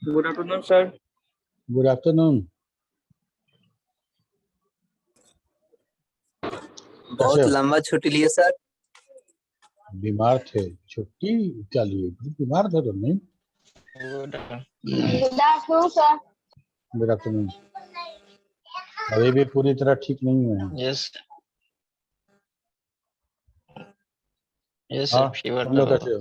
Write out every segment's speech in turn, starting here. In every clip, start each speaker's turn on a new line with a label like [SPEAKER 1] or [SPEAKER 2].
[SPEAKER 1] Good afternoon sir.
[SPEAKER 2] Good afternoon.
[SPEAKER 3] बहुत लंबा छुट्टी लिए सर।
[SPEAKER 2] बीमार थे, छुट्टी क्या लिए? बीमार थे तो नहीं।
[SPEAKER 4] Good afternoon sir.
[SPEAKER 2] Good afternoon. अभी भी पूरी तरह ठीक नहीं हुए हैं।
[SPEAKER 5] यस
[SPEAKER 2] हाँ,
[SPEAKER 5] फीवर
[SPEAKER 2] हम लोग कैसे हो?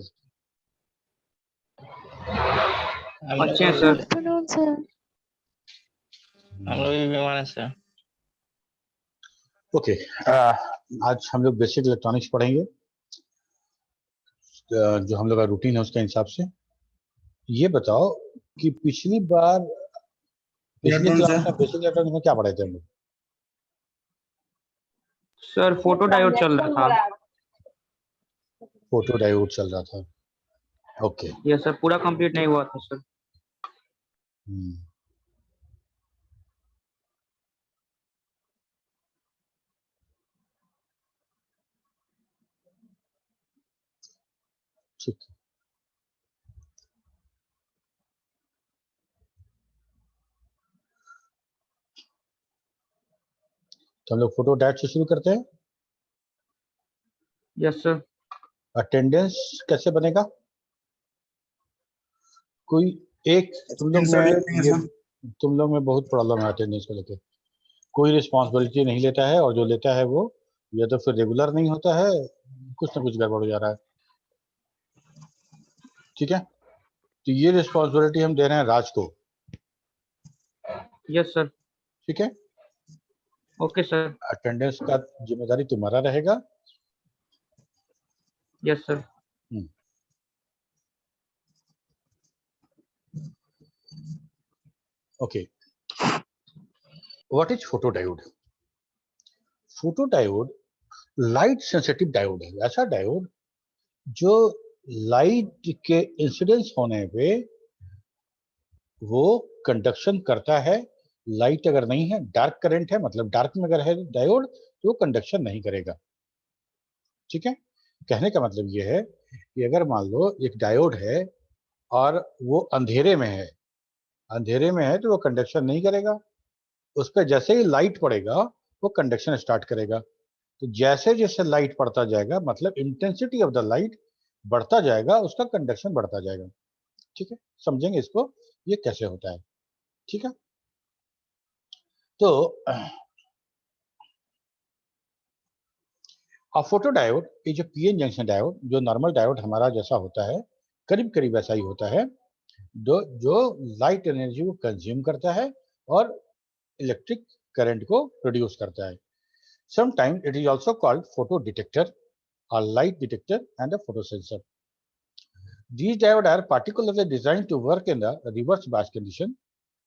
[SPEAKER 1] अच्छे हैं सर।
[SPEAKER 4] Afternoon sir.
[SPEAKER 5] हम लोग भी बीमार हैं सर।
[SPEAKER 2] ओके, आज हम लोग बेसिक इलेक्ट्रॉनिक्स पढ़ेंगे। जो हम लोग का रूटीन है उसके हिसाब से। ये बताओ कि पिछली क्लास में बेसिक इलेक्ट्रॉनिक्स में क्या पढ़े थे हम लोग?
[SPEAKER 1] सर फोटो डायोड चल रहा था।
[SPEAKER 2] फोटो डायोड चल रहा था। ओके।
[SPEAKER 1] ये सर पूरा कंप्लीट नहीं हुआ था सर।
[SPEAKER 2] ठीक है। तो हम लोग फोटो डायोड से शुरू करते हैं।
[SPEAKER 1] Yes sir.
[SPEAKER 2] अटेंडेंस कैसे बनेगा? कोई एक तुम लोग में बहुत प्रॉब्लम है अटेंडेंस को लेकर। कोई रिस्पॉन्सिबिलिटी नहीं लेता है, और जो लेता है वो या तो फिर रेगुलर नहीं होता है, कुछ ना कुछ गड़बड़ हो जा रहा है। ठीक है, तो ये रिस्पॉन्सिबिलिटी हम दे रहे हैं राज को।
[SPEAKER 1] Yes sir.
[SPEAKER 2] ठीक है,
[SPEAKER 1] ओके सर।
[SPEAKER 2] अटेंडेंस का जिम्मेदारी तुम्हारा रहेगा।
[SPEAKER 1] Yes sir.
[SPEAKER 2] Okay, what is photo diode? Photo diode light sensitive diode है। ऐसा डायोड जो लाइट के इंसिडेंस होने पे वो कंडक्शन करता है। लाइट अगर नहीं है, डार्क करंट है, मतलब डार्क में अगर है डायोड तो वो कंडक्शन नहीं करेगा। ठीक है, कहने का मतलब ये है कि अगर मान लो एक डायोड है और वो अंधेरे में है तो वो कंडक्शन नहीं करेगा। उस पर जैसे ही लाइट पड़ेगा वो कंडक्शन स्टार्ट करेगा। तो जैसे जैसे लाइट पड़ता जाएगा, मतलब इंटेंसिटी ऑफ द लाइट बढ़ता जाएगा, उसका कंडक्शन बढ़ता जाएगा। ठीक है, समझेंगे इसको ये कैसे होता है। ठीक है, तो फोटो डायोड ये जो पीएन जंक्शन डायोड, जो नॉर्मल डायोड हमारा जैसा होता है, करीब करीब ऐसा ही होता है, जो लाइट एनर्जी को कंज्यूम करता है और इलेक्ट्रिक करंट को प्रोड्यूस करता है। Sometimes it is also called photo detector or light detector and a photosensor. These diodes are particularly designed to work in the reverse bias condition.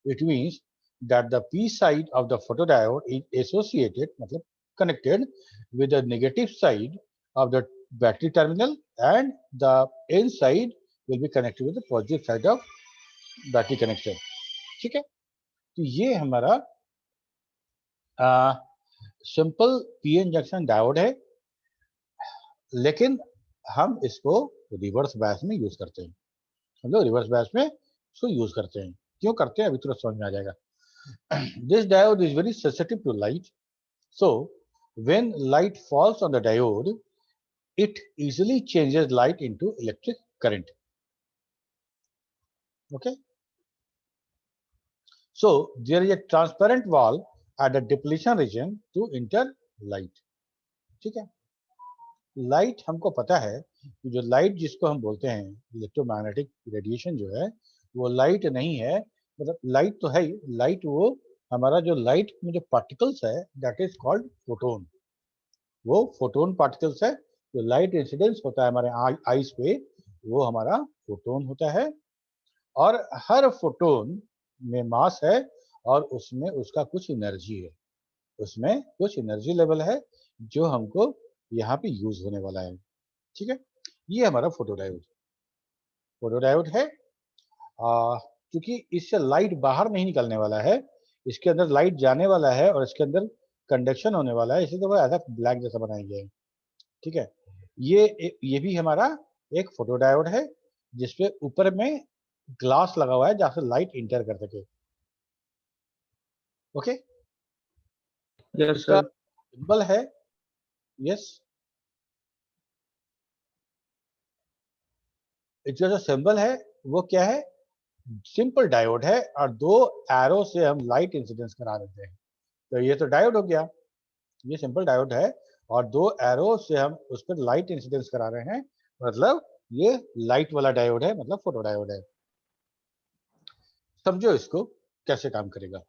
[SPEAKER 2] It means that the P side of the photodiode is associated, मतलब connected with the negative side of the battery terminal, and the N side will be connected with the positive side of battery connector. ठीक है, तो ये हमारा simple PN junction diode है, लेकिन हम इसको रिवर्स बायस में यूज करते हैं। हम लोग रिवर्स बायस में इसको यूज करते हैं। क्यों करते हैं अभी तुरंत समझ में आ जाएगा। This diode is very sensitive to light, so when light falls on the diode it easily changes light into electric current. Okay, so there is a transparent wall at the depletion region to enter light. ठीक है, light हमको पता है कि जो light जिसको हम बोलते हैं इलेक्ट्रोमैग्नेटिक रेडिएशन जो है वो लाइट नहीं है, मतलब लाइट तो है ही, लाइट वो हमारा जो लाइट में जो पार्टिकल्स है दैट इज कॉल्ड फोटोन। वो फोटोन पार्टिकल्स है, जो लाइट इंसिडेंस होता है हमारे आईज पे, वो हमारा फोटोन होता है। और हर फोटोन में मास है और उसमें उसका कुछ एनर्जी है, उसमें कुछ एनर्जी लेवल है जो हमको यहाँ पे यूज होने वाला है। ठीक है, ये हमारा फोटोडायोड है। क्योंकि इससे लाइट बाहर नहीं निकलने वाला है, इसके अंदर लाइट जाने वाला है और इसके अंदर कंडक्शन होने वाला है, इसलिए तो वो ऐसा ब्लैक जैसा बनाया गया है। ठीक है, ये भी हमारा एक फोटोडायोड है जिसपे ऊपर में ग्लास लगा हुआ है जहां से लाइट इंटर कर सके। ओके,
[SPEAKER 1] यस
[SPEAKER 2] इसका
[SPEAKER 1] सर।
[SPEAKER 2] सिंबल है, यस, इसका जो सिंबल है वो क्या है, सिंपल डायोड है, और दो एरो से हम लाइट इंसिडेंस करा देते हैं। तो ये तो डायोड हो गया, ये सिंपल डायोड है, और दो एरो से हम उस पर लाइट इंसिडेंस करा रहे हैं, मतलब ये लाइट वाला डायोड है, मतलब फोटो डायोड है। समझो इसको कैसे काम करेगा।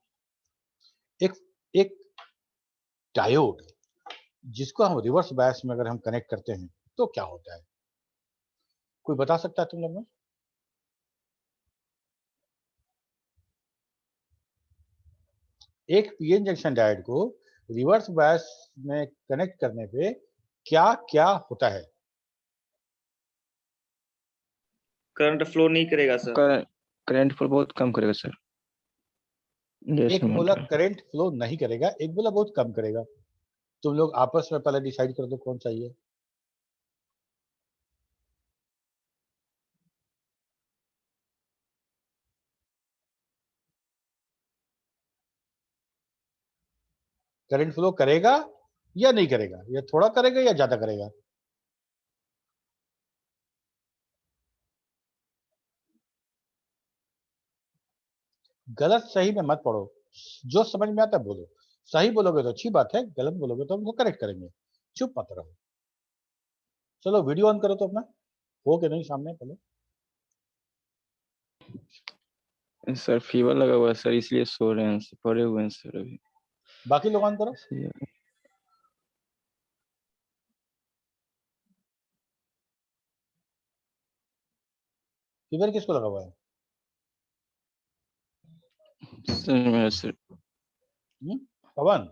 [SPEAKER 2] एक एक डायोड जिसको हम रिवर्स बायस में अगर हम कनेक्ट करते हैं तो क्या होता है, कोई बता सकता है तुम लोग में? एक पीएन जंक्शन डायोड को रिवर्स बायस में कनेक्ट करने पे क्या क्या होता है?
[SPEAKER 4] करंट फ्लो नहीं करेगा सर।
[SPEAKER 5] करंट फ्लो बहुत कम करेगा सर।
[SPEAKER 2] एक बोला करंट फ्लो नहीं करेगा, एक बोला बहुत कम करेगा। तुम लोग आपस में पहले डिसाइड कर दो कौन चाहिए। करंट फ्लो करेगा या नहीं करेगा, या थोड़ा करेगा या ज्यादा करेगा? गलत सही में मत पढ़ो, जो समझ में आता है बोलो। सही बोलोगे तो अच्छी बात है, गलत बोलोगे तो हम उसको करेक्ट करेंगे। चुप मत रहो। चलो वीडियो ऑन करो तो अपना, हो के नहीं सामने पहले।
[SPEAKER 5] सर फीवर लगा हुआ है सर, इसलिए सो रहे हैं, पड़े हुए हैं सर अभी।
[SPEAKER 2] बाकी लोग ऑन करो। फीवर किसको लगा हुआ है?
[SPEAKER 5] सर मेरा सर
[SPEAKER 2] पवन,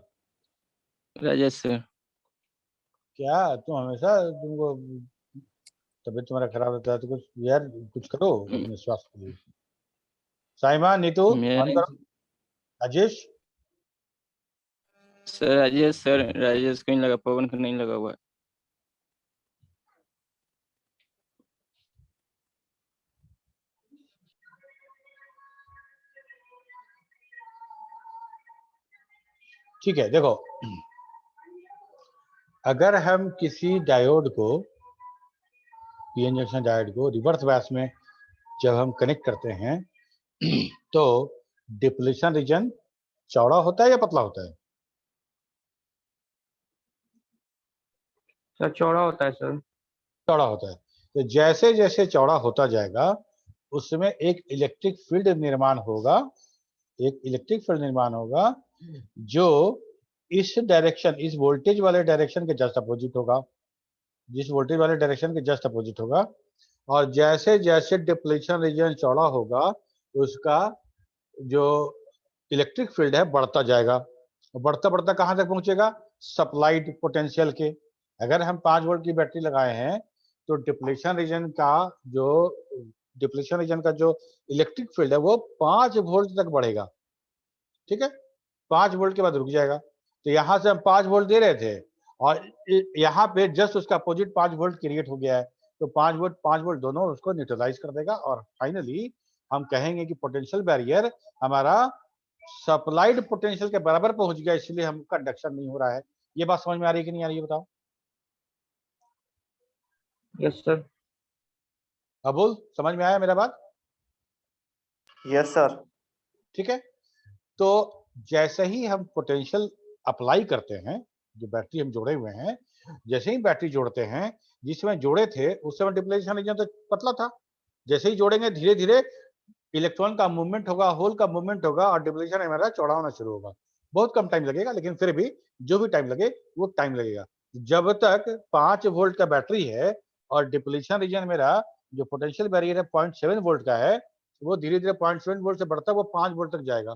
[SPEAKER 5] राजेश सर।
[SPEAKER 2] क्या तुम हमेशा, तुमको तबीयत तुम्हारा खराब रहता है तो कुछ यार कुछ करो अपने स्वास्थ्य के लिए। साइमा, नीतू ऑन करो। राजेश,
[SPEAKER 5] सर राजेश को नहीं लगा, पवन को नहीं लगा हुआ है।
[SPEAKER 2] ठीक है, देखो अगर हम किसी डायोड को, पीएन जंक्शन डायोड को रिवर्स बायस में जब हम कनेक्ट करते हैं तो डिप्लीशन रीजन चौड़ा होता है या पतला होता है?
[SPEAKER 1] सर चौड़ा होता है सर।
[SPEAKER 2] चौड़ा होता है। तो जैसे जैसे चौड़ा होता जाएगा उसमें एक इलेक्ट्रिक फील्ड निर्माण होगा, एक इलेक्ट्रिक फील्ड निर्माण होगा जो इस डायरेक्शन, इस वोल्टेज वाले डायरेक्शन के जस्ट अपोजिट होगा, जिस वोल्टेज वाले डायरेक्शन के जस्ट अपोजिट होगा। और जैसे जैसे डिप्लीशन रीजन चौड़ा होगा उसका जो इलेक्ट्रिक फील्ड है बढ़ता जाएगा, बढ़ता बढ़ता कहां तक पहुंचेगा, सप्लाइड पोटेंशियल के। अगर हम 5 वोल्ट की बैटरी लगाए हैं तो डिप्लीशन रीजन का जो इलेक्ट्रिक फील्ड है वो 5 वोल्ट तक बढ़ेगा। ठीक है, 5 वोल्ट के बाद रुक जाएगा। तो यहां से हम 5 वोल्ट दे रहे थे और यहाँ पे जस्ट उसका अपोजिट 5 वोल्ट क्रिएट हो गया है, तो 5 वोल्ट दोनों उसको न्यूट्रलाइज कर देगा, और फाइनली हम कहेंगे कि पोटेंशियल बैरियर हमारा सप्लाइड पोटेंशियल के बराबर पहुंच गया, इसलिए हम कंडक्शन नहीं हो रहा है। ये बात समझ में आ रही है कि नहीं आ रही है, बताओ।
[SPEAKER 1] Yes sir.
[SPEAKER 2] अबुल, समझ में आया मेरा बात?
[SPEAKER 4] Yes sir.
[SPEAKER 2] ठीक है, तो जैसे ही हम पोटेंशियल अप्लाई करते हैं, जो बैटरी हम जोड़े हुए हैं, जैसे ही बैटरी जोड़ते हैं, जिस समय जोड़े थे उस समय डिप्लीशन रीजन तो पतला था, जैसे ही जोड़ेंगे धीरे धीरे इलेक्ट्रॉन का मूवमेंट होगा, होल का मूवमेंट होगा, और डिप्लीशन हमारा चौड़ा होना शुरू होगा। बहुत कम टाइम लगेगा, लेकिन फिर भी जो भी टाइम लगे वो टाइम लगेगा। जब तक 5 वोल्ट का बैटरी है और डिप्लीशन रीजन मेरा जो पोटेंशियल बैरियर है 0.7 वोल्ट का है, वो धीरे धीरे 0.7 वोल्ट से बढ़ता है, वो 5 वोल्ट तक जाएगा।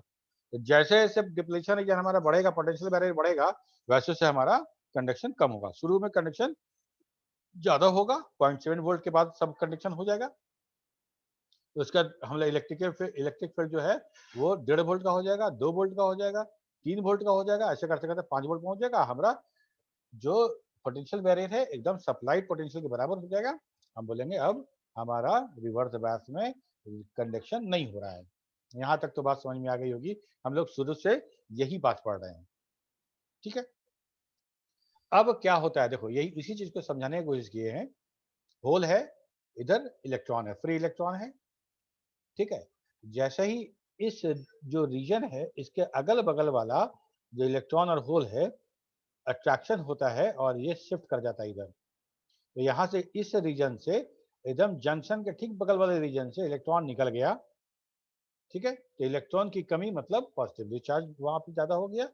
[SPEAKER 2] तो जैसे जैसे डिप्लीशन रीजन हमारा बढ़ेगा, पोटेंशियल बैरियर बढ़ेगा, वैसे से हमारा कंडक्शन कम होगा। शुरू में कंडक्शन ज्यादा होगा, 0.7 वोल्ट के बाद सब कंडक्शन हो जाएगा। तो इसका हम इलेक्ट्रिक फील्ड जो है वो 1.5 वोल्ट का हो जाएगा, 2 वोल्ट का हो जाएगा, 3 वोल्ट का हो जाएगा, ऐसे करते करते 5 वोल्ट पहुंच जाएगा। हमारा जो पोटेंशियल बैरियर है एकदम सप्लाइड पोटेंशियल के बराबर हो जाएगा। हम बोलेंगे अब हमारा रिवर्स बायस में कंडक्शन नहीं हो रहा है। यहाँ तक तो बात समझ में आ गई होगी, हम लोग शुरू से यही बात पढ़ रहे हैं, ठीक है। अब क्या होता है, देखो यही इसी चीज को समझाने की कोशिश किए हैं। होल है, इधर इलेक्ट्रॉन है, फ्री इलेक्ट्रॉन है, ठीक है। जैसे ही इस जो रीजन है इसके अगल बगल वाला जो इलेक्ट्रॉन और होल है अट्रैक्शन होता है और ये शिफ्ट कर जाता है इधर। तो यहाँ से इस रीजन से एकदम जंक्शन के ठीक बगल वाले रीजन से इलेक्ट्रॉन निकल गया, ठीक है। तो इलेक्ट्रॉन की कमी मतलब पॉजिटिवली चार्ज वहां पे ज्यादा हो गया,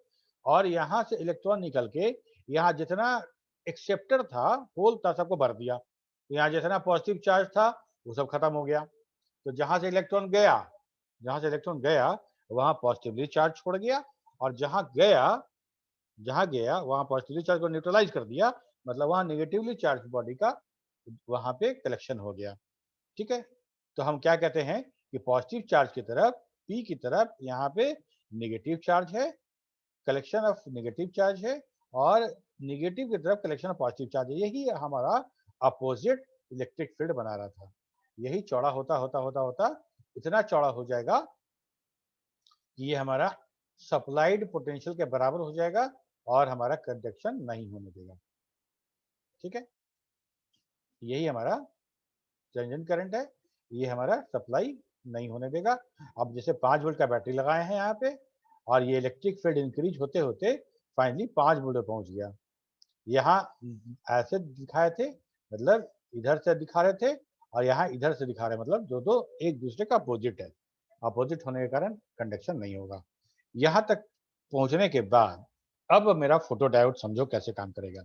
[SPEAKER 2] और यहाँ से इलेक्ट्रॉन निकल के यहाँ जितना एक्सेप्टर था होल था सबको भर दिया। तो यहाँ जितना पॉजिटिव चार्ज था वो सब खत्म हो गया। तो जहां से इलेक्ट्रॉन गया वहां पॉजिटिवली चार्ज छोड़ गया, और जहां गया वहां पॉजिटिवली चार्ज को न्यूट्रलाइज कर दिया, मतलब वहां नेगेटिवली चार्ज बॉडी का वहां पे कलेक्शन हो गया, ठीक है। तो हम क्या कहते हैं कि पॉजिटिव चार्ज की तरफ पी की तरफ यहाँ पे नेगेटिव चार्ज है, कलेक्शन ऑफ नेगेटिव चार्ज है, और नेगेटिव की तरफ कलेक्शन ऑफ पॉजिटिव चार्ज है। यही हमारा अपोजिट इलेक्ट्रिक फील्ड बना रहा था। यही चौड़ा होता होता होता होता इतना चौड़ा हो जाएगा कि ये हमारा सप्लाइड पोटेंशियल के बराबर हो जाएगा और हमारा कंडक्शन नहीं होने देगा, ठीक है। यही हमारा टेंजेंट करंट है, ये हमारा सप्लाई नहीं होने देगा। अब जैसे 5 वोल्ट का बैटरी लगाए हैं यहाँ पे, और ये इलेक्ट्रिक फील्ड इंक्रीज होते होते फाइनली 5 वोल्ट पे पहुंच गया। यहाँ ऐसे दिखाए थे, मतलब इधर से दिखा रहे थे, और यहाँ इधर से दिखा रहे हैं, मतलब जो दो एक दूसरे का अपोजिट है। अपोजिट होने के कारण कंडक्शन नहीं होगा। यहाँ तक पहुंचने के बाद अब मेरा फोटो डायोड समझो कैसे काम करेगा।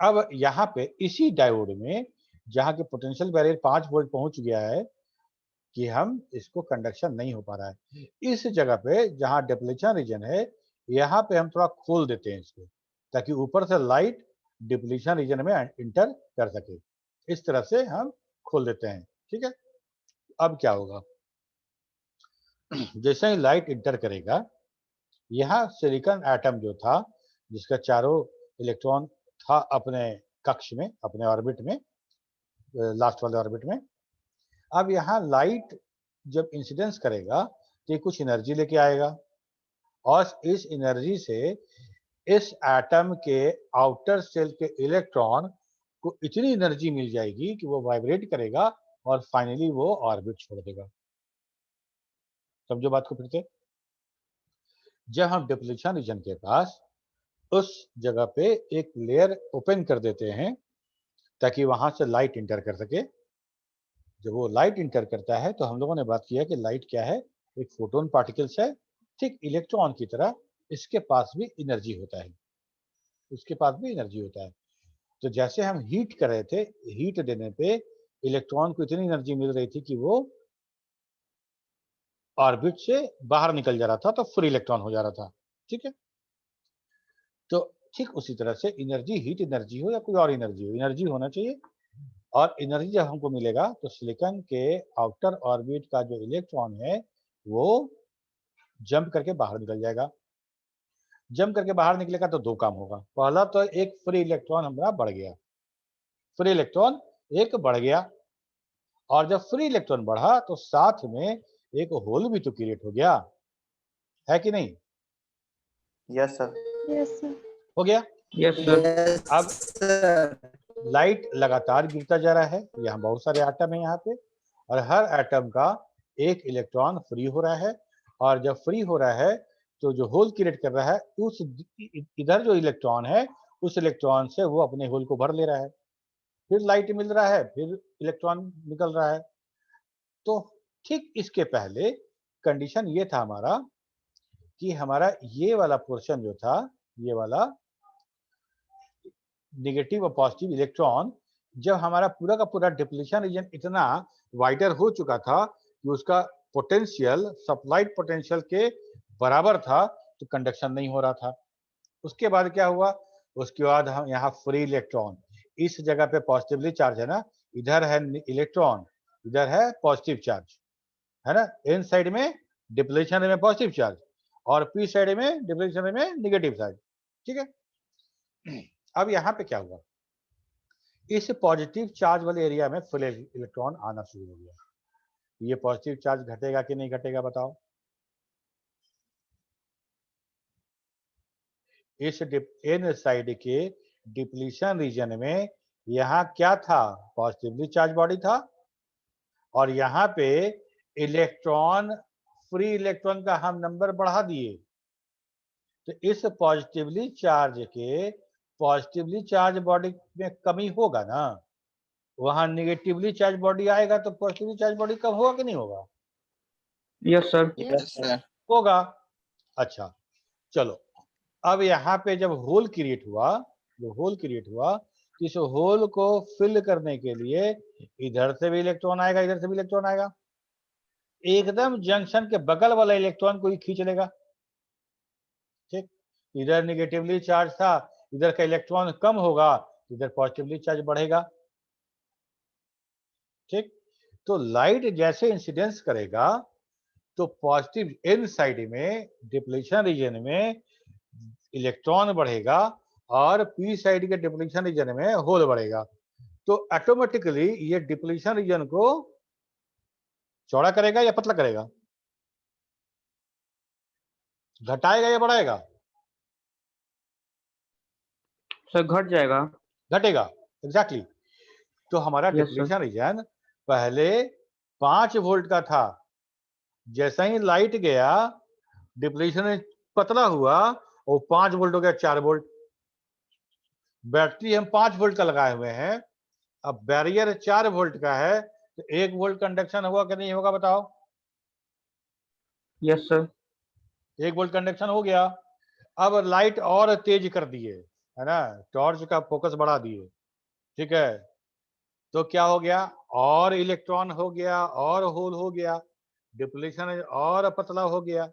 [SPEAKER 2] अब यहाँ पे इसी डायोड में जहाँ के पोटेंशियल बैरियर 5 वोल्ट पहुंच गया है कि हम इसको कंडक्शन नहीं हो पा रहा है, इस जगह पे जहाँ डिप्लीशन रीजन है यहाँ पे हम थोड़ा खोल देते हैं इसको, ताकि ऊपर से लाइट डिप्लीशन रीजन में इंटर कर सके। इस तरह से हम खोल देते हैं, ठीक है। अब क्या होगा, जैसे ही लाइट इंटर करेगा, यहाँ सिलिकॉन एटम जो था जिसका चारों इलेक्ट्रॉन था अपने कक्ष में, अपने ऑर्बिट में, लास्ट वाले ऑर्बिट में। अब यहाँ लाइट जब इंसिडेंस करेगा तो ये कुछ एनर्जी लेके आएगा, और इस एनर्जी से इस एटम के आउटर सेल के इलेक्ट्रॉन को इतनी एनर्जी मिल जाएगी कि वो वाइब्रेट करेगा और फाइनली वो ऑर्बिट छोड़ देगा। समझो बात को फिर से। जब हम डिप्लीशन रीजन के पास उस जगह पे एक लेयर ओपन कर देते हैं ताकि वहां से लाइट इंटर कर सके, जब वो लाइट इंटर करता है तो हम लोगों ने बात किया कि लाइट क्या है, एक फोटोन पार्टिकल्स है। ठीक इलेक्ट्रॉन की तरह इसके पास भी एनर्जी होता है, इसके पास भी एनर्जी होता है। तो जैसे हम हीट कर रहे थे, हीट देने पे इलेक्ट्रॉन को इतनी एनर्जी मिल रही थी कि वो ऑर्बिट से बाहर निकल जा रहा था, तो फ्री इलेक्ट्रॉन हो जा रहा था, ठीक है। तो ठीक उसी तरह से एनर्जी, हीट एनर्जी हो या कोई और एनर्जी हो, एनर्जी होना चाहिए। और एनर्जी जब हमको मिलेगा तो सिलिकॉन के आउटर ऑर्बिट का जो इलेक्ट्रॉन है वो जंप करके बाहर निकल जाएगा। जंप करके बाहर निकलेगा तो दो काम होगा। पहला तो एक फ्री इलेक्ट्रॉन हमारा बढ़ गया, फ्री इलेक्ट्रॉन एक बढ़ गया, और जब फ्री इलेक्ट्रॉन बढ़ा तो साथ में एक होल भी तो क्रिएट हो गया, है कि नहीं?
[SPEAKER 4] Yes sir.
[SPEAKER 6] Yes sir.
[SPEAKER 2] हो गया।
[SPEAKER 1] Yes sir.
[SPEAKER 2] अब लाइट लगातार गिरता जा रहा है, यहाँ बहुत सारे एटम है यहाँ पे, और हर एटम का एक इलेक्ट्रॉन फ्री हो रहा है, और जब फ्री हो रहा है तो जो होल क्रिएट कर रहा है उस इधर जो इलेक्ट्रॉन है उस इलेक्ट्रॉन से वो अपने होल को भर ले रहा है, फिर लाइट मिल रहा है, फिर इलेक्ट्रॉन निकल रहा है। तो ठीक इसके पहले कंडीशन ये था हमारा कि हमारा ये वाला पोर्शन जो था, ये वाला नेगेटिव और पॉजिटिव इलेक्ट्रॉन, जब हमारा पूरा का पूरा डिप्लीशन रीजन इतना वाइडर हो चुका था कि उसका पोटेंशियल सप्लाइड पोटेंशियल के बराबर था, तो कंडक्शन नहीं हो रहा था। उसके बाद क्या हुआ, उसके बाद हम यहाँ फ्री इलेक्ट्रॉन, इस जगह पे पॉजिटिवली चार्ज है ना, इधर है इलेक्ट्रॉन, इधर है पॉजिटिव चार्ज, है ना। इन साइड में डिप्लीशन में पॉजिटिव चार्ज और पी साइड में डिप्लीशन में नेगेटिव चार्ज, ठीक है। अब यहाँ पे क्या हुआ, इस पॉजिटिव चार्ज वाले एरिया में फ्री इलेक्ट्रॉन आना शुरू हो गया। ये पॉजिटिव चार्ज घटेगा कि नहीं घटेगा बताओ? इस एन साइड के डिप्लीशन रीजन में यहां क्या था? पॉजिटिवली चार्ज बॉडी था, और यहाँ पे इलेक्ट्रॉन, फ्री इलेक्ट्रॉन का हम नंबर बढ़ा दिए। तो इस पॉजिटिवली चार्ज बॉडी में कमी होगा ना, वहां निगेटिवली चार्ज बॉडी आएगा तो पॉजिटिवली चार्ज बॉडी कम होगा कि नहीं होगा?
[SPEAKER 1] Yes sir.
[SPEAKER 5] Yes, sir.
[SPEAKER 2] होगा। अच्छा, चलो, अब यहाँ पे जब होल क्रिएट हुआ, तो इस होल को फिल करने के लिए इधर से भी इलेक्ट्रॉन आएगा, इधर से भी इलेक्ट्रॉन आएगा। एकदम जंक्शन के बगल वाला इलेक्ट्रॉन को ही खींच लेगा। ठीक, इधर निगेटिवली चार्ज था, इधर का इलेक्ट्रॉन कम होगा, इधर पॉजिटिवली चार्ज बढ़ेगा। ठीक, तो लाइट जैसे इंसिडेंस करेगा तो पॉजिटिव एन साइड में डिप्लीशन रीजन में इलेक्ट्रॉन बढ़ेगा, और पी साइड के डिप्लीशन रीजन में होल बढ़ेगा। तो ऑटोमेटिकली ये डिप्लीशन रीजन को चौड़ा करेगा या पतला करेगा? घटाएगा या बढ़ाएगा?
[SPEAKER 1] सर घट जाएगा।
[SPEAKER 2] घटेगा, एग्जैक्टली। तो हमारा
[SPEAKER 1] Yes, sir.
[SPEAKER 2] डिप्लीशन रीजन पहले 5 वोल्ट का था, जैसा ही लाइट गया डिप्लीशन पतला हुआ और 5 वोल्ट हो गया 4 वोल्ट। बैटरी हम 5 वोल्ट का लगाए हुए हैं, अब बैरियर 4 वोल्ट का है, तो 1 वोल्ट कंडक्शन होगा कि नहीं होगा बताओ?
[SPEAKER 1] Yes sir.
[SPEAKER 2] 1 वोल्ट कंडक्शन हो गया। अब लाइट और तेज कर दिए, है ना, टॉर्च का फोकस बढ़ा दिए। ठीक है, तो क्या हो गया? और इलेक्ट्रॉन हो गया, और होल हो गया, डिप्लीशन और पतला हो गया,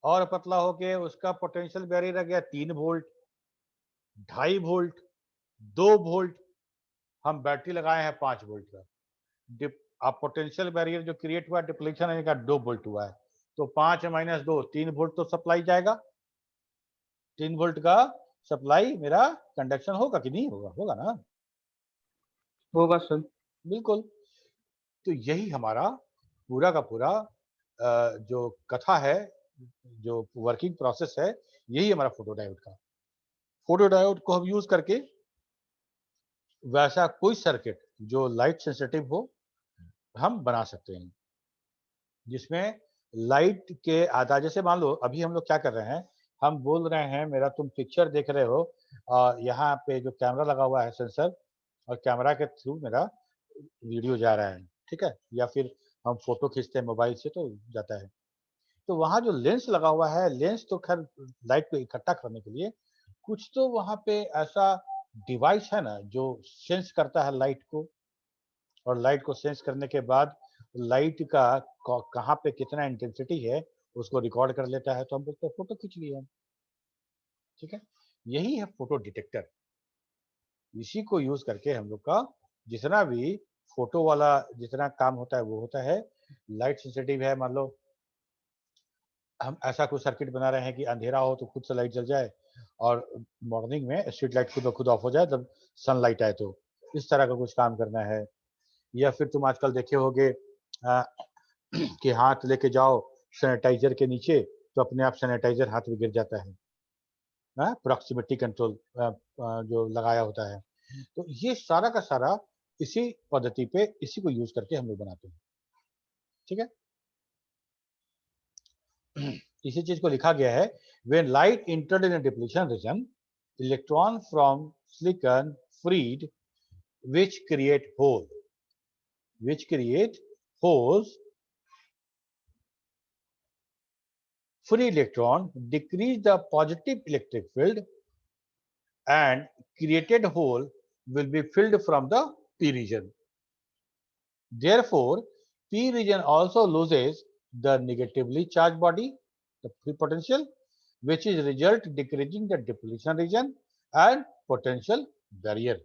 [SPEAKER 2] और पतला होके उसका पोटेंशियल बैरियर रह गया 3 वोल्ट, 2.5 वोल्ट, 2 वोल्ट। हम बैटरी लगाए हैं 5 वोल्ट का। अब पोटेंशियल बैरियर जो क्रिएट हुआ डिप्लीशन का 2 वोल्ट हुआ है, तो 5 - 2 3 वोल्ट तो सप्लाई जाएगा। 3 वोल्ट का सप्लाई मेरा कंडक्शन होगा कि नहीं होगा? होगा ना,
[SPEAKER 1] होगा सर।
[SPEAKER 2] बिल्कुल। तो यही हमारा पूरा का पूरा जो कथा है, जो वर्किंग प्रोसेस है, यही हमारा फोटोडायोड का। फोटोडायोड को हम यूज करके वैसा कोई सर्किट जो लाइट सेंसिटिव हो हम बना सकते हैं, जिसमें लाइट के आधा, जैसे मान लो अभी हम लोग क्या कर रहे हैं, हम बोल रहे हैं, मेरा तुम पिक्चर देख रहे हो, यहाँ पे जो कैमरा लगा हुआ है सेंसर, और कैमरा के थ्रू मेरा वीडियो जा रहा है। ठीक है, या फिर हम फोटो खींचते हैं मोबाइल से तो जाता है। तो वहाँ जो लेंस लगा हुआ है, लेंस तो खैर लाइट को इकट्ठा करने के लिए, कुछ तो वहाँ पे ऐसा डिवाइस है ना जो सेंस करता है लाइट को, और लाइट को सेंस करने के बाद लाइट का कहाँ पे कितना इंटेंसिटी है उसको रिकॉर्ड कर लेता है, तो हम बोलते हैं फोटो खींच लिए हम। ठीक है, यही है फोटो डिटेक्टर। इसी को यूज करके हम लोग का जितना भी फोटो वाला जितना काम होता है वो होता है। लाइट सेंसिटिव है, मान लो हम ऐसा कुछ सर्किट बना रहे हैं कि अंधेरा हो तो खुद से लाइट जल जाए, और मॉर्निंग में स्ट्रीट लाइट खुद ब खुद ऑफ हो जाए जब सनलाइट आए, तो इस तरह का कुछ काम करना है। या फिर तुम आजकल देखे होगे कि हाथ लेके जाओ सैनिटाइजर के नीचे तो अपने आप सैनिटाइजर हाथ में गिर जाता है, प्रॉक्सिमिटी कंट्रोल जो लगाया होता है। तो ये सारा का सारा इसी पद्धति पे, इसी को यूज करके हम लोग बनाते हैं। ठीक है, इसी चीज को लिखा गया है, when light entered in a depletion region, electron from silicon freed which create holes, free electron decrease the positive electric field and created hole will be filled from the p region. Therefore, p region also loses the negatively charged body, the free potential, which is result decreasing the depletion region and potential barrier.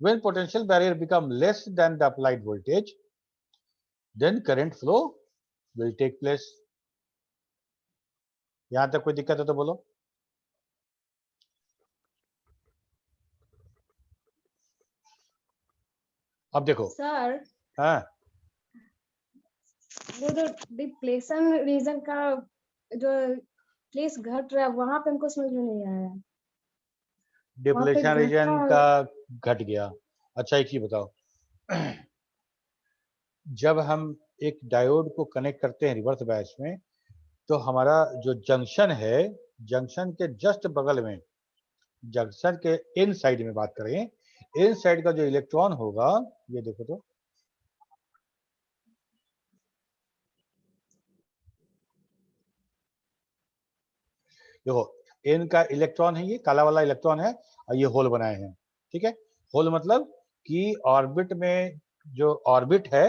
[SPEAKER 2] When potential barrier become less than the applied voltage, then current flow will take place. यहां तक कोई दिक्कत है तो बोलो। अब देखो,
[SPEAKER 6] sir
[SPEAKER 2] हाँ
[SPEAKER 6] वो जो डिप्लेशन रीजन का जो प्लेस घट रहा है वहां पे हमको समझ में नहीं आया।
[SPEAKER 2] डिप्लेशन
[SPEAKER 6] घटा
[SPEAKER 2] रीजन का घट गया। अच्छा एक ही बताओ, जब हम एक डायोड को कनेक्ट करते हैं रिवर्स बायस में, तो हमारा जो जंक्शन है, जंक्शन के जस्ट बगल में, जंक्शन के इन साइड में बात करें, इन साइड का जो इलेक्ट्रॉन होगा, ये देखो तो, देखो इन का इलेक्ट्रॉन है, ये काला वाला इलेक्ट्रॉन है और ये होल बनाए हैं। ठीक है, होल मतलब कि ऑर्बिट में जो ऑर्बिट है,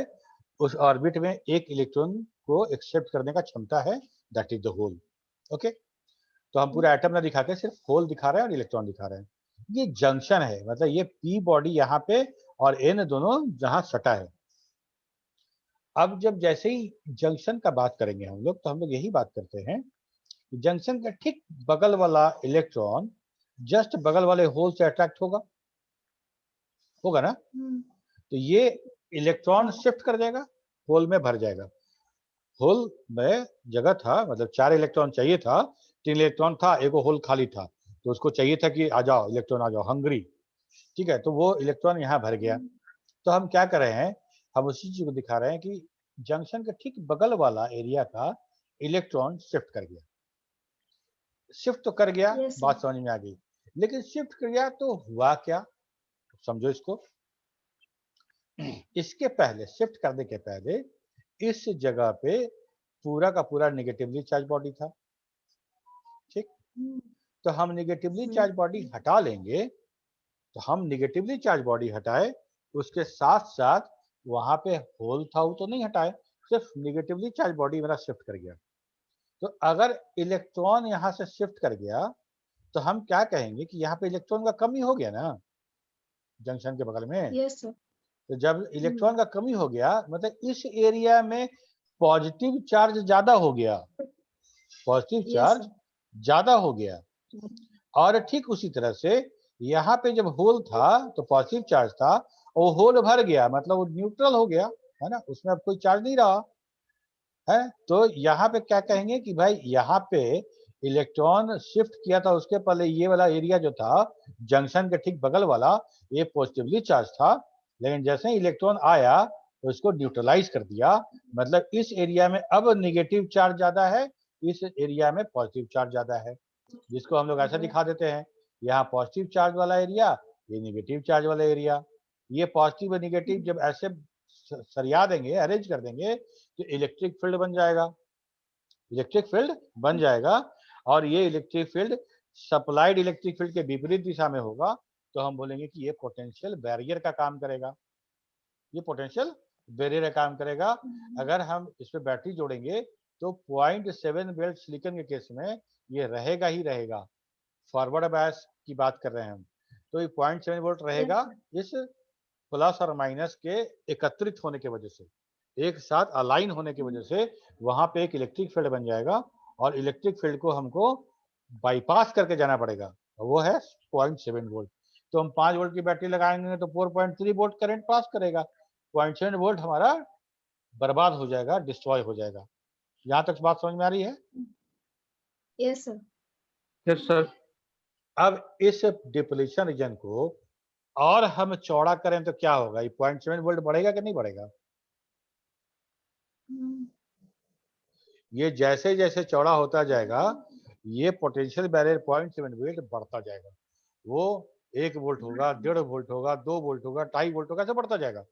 [SPEAKER 2] उस ऑर्बिट में एक इलेक्ट्रॉन को एक्सेप्ट करने का क्षमता है, that is the hole. Okay, तो हम पूरा एटम ना दिखा के सिर्फ होल दिखा रहे हैं और इलेक्ट्रॉन दिखा रहे हैं। ये जंक्शन है, मतलब ये पी बॉडी यहाँ पे और एन दोनों जहां सटा है। अब जब जैसे ही जंक्शन का बात करेंगे हम लोग, तो हम लोग यही बात करते हैं, जंक्शन का ठीक बगल वाला इलेक्ट्रॉन जस्ट बगल वाले होल से अट्रैक्ट होगा, होगा ना? तो ये इलेक्ट्रॉन शिफ्ट कर जाएगा, होल में भर जाएगा। होल में जगह था, मतलब 4 इलेक्ट्रॉन चाहिए था, 3 इलेक्ट्रॉन था, एक होल खाली था, तो उसको चाहिए था कि आ जाओ इलेक्ट्रॉन आ जाओ, हंग्री। ठीक है, तो वो इलेक्ट्रॉन यहाँ भर गया। तो हम क्या कर रहे हैं, हम उसी चीज को दिखा रहे हैं कि जंक्शन के ठीक बगल वाला एरिया का इलेक्ट्रॉन शिफ्ट कर गया। शिफ्ट तो कर गया,
[SPEAKER 6] Yes, sir.
[SPEAKER 2] बात समझ में आ गई, लेकिन शिफ्ट कर गया तो हुआ क्या, समझो इसको। इसके पहले, शिफ्ट करने के पहले, इस जगह पे पूरा का पूरा निगेटिवली चार्ज बॉडी था। ठीक, तो हम निगेटिवली चार्ज बॉडी हटा लेंगे, तो हम निगेटिवली चार्ज बॉडी हटाए, उसके साथ साथ वहां पे होल था वो तो नहीं हटाए, सिर्फ निगेटिवली चार्ज बॉडी मेरा शिफ्ट कर गया। तो अगर इलेक्ट्रॉन यहाँ से शिफ्ट कर गया, तो हम क्या कहेंगे कि यहाँ पे इलेक्ट्रॉन का कमी हो गया ना, जंक्शन के बगल में।
[SPEAKER 6] Yes sir.
[SPEAKER 2] तो जब इलेक्ट्रॉन का कमी हो गया, मतलब इस एरिया में पॉजिटिव चार्ज ज्यादा हो गया, पॉजिटिव
[SPEAKER 6] Yes,
[SPEAKER 2] चार्ज
[SPEAKER 6] sir.
[SPEAKER 2] ज्यादा हो गया। और ठीक उसी तरह से यहाँ पे जब होल था तो पॉजिटिव चार्ज था, वो होल भर गया, मतलब वो न्यूट्रल हो गया, है ना, उसमें अब कोई चार्ज नहीं रहा है। तो यहाँ पे क्या कहेंगे कि भाई यहाँ पे इलेक्ट्रॉन शिफ्ट किया था, उसके पहले ये वाला एरिया जो था जंक्शन के ठीक बगल वाला, ये पॉजिटिवली चार्ज था, लेकिन जैसे ही इलेक्ट्रॉन आया तो इसको न्यूट्रलाइज कर दिया, मतलब इस एरिया में अब निगेटिव चार्ज ज्यादा है, इस एरिया में पॉजिटिव चार्ज ज्यादा है, जिसको हम लोग ऐसा दिखा देते हैं, यहाँ पॉजिटिव चार्ज वाला एरिया, ये निगेटिव चार्ज वाला एरिया। ये पॉजिटिव और निगेटिव जब ऐसे सरिया देंगे, अरेंज कर देंगे, तो इलेक्ट्रिक फील्ड बन जाएगा, इलेक्ट्रिक फील्ड बन जाएगा। और ये electric field supplied electric field के विपरीत दिशा में होगा, तो हम बोलेंगे कि ये पोटेंशियल बैरियर का काम करेगा, ये पोटेंशियल बैरियर का काम करेगा। अगर हम इस पे बैटरी जोड़ेंगे तो 0.7 वोल्ट सिलिकॉन के केस में ये रहेगा ही रहेगा। फॉरवर्ड बायस की बात कर रहे हैं हम, तो ये 0.7 वोल्ट रहेगा, इस प्लस और माइनस के एकत्रित होने की वजह से, एक साथ अलाइन होने की वजह से वहां पे एक इलेक्ट्रिक फील्ड बन जाएगा, और इलेक्ट्रिक फील्ड को हमको बाईपास करके जाना पड़ेगा, वो है 0.7 वोल्ट। तो हम 5 वोल्ट की बैटरी लगाएंगे तो 4.3 वोल्ट करंट पास करेगा, 0.7 वोल्ट हमारा बर्बाद हो जाएगा, डिस्ट्रॉय हो जाएगा। यहाँ तक बात समझ में आ रही है?
[SPEAKER 6] Yes sir.
[SPEAKER 1] Yes sir.
[SPEAKER 2] अब इस डिप्लीशन रीजन को और हम चौड़ा करें तो क्या होगा, ये 0.7 वोल्ट बढ़ेगा कि नहीं बढ़ेगा? ये जैसे जैसे चौड़ा होता जाएगा, ये पोटेंशियल बैरियर 0.7 वोल्ट बढ़ता जाएगा, वो 1 वोल्ट होगा, 1.5 वोल्ट होगा, 2 वोल्ट होगा, 2.5 वोल्ट होगा, ऐसे बढ़ता जाएगा।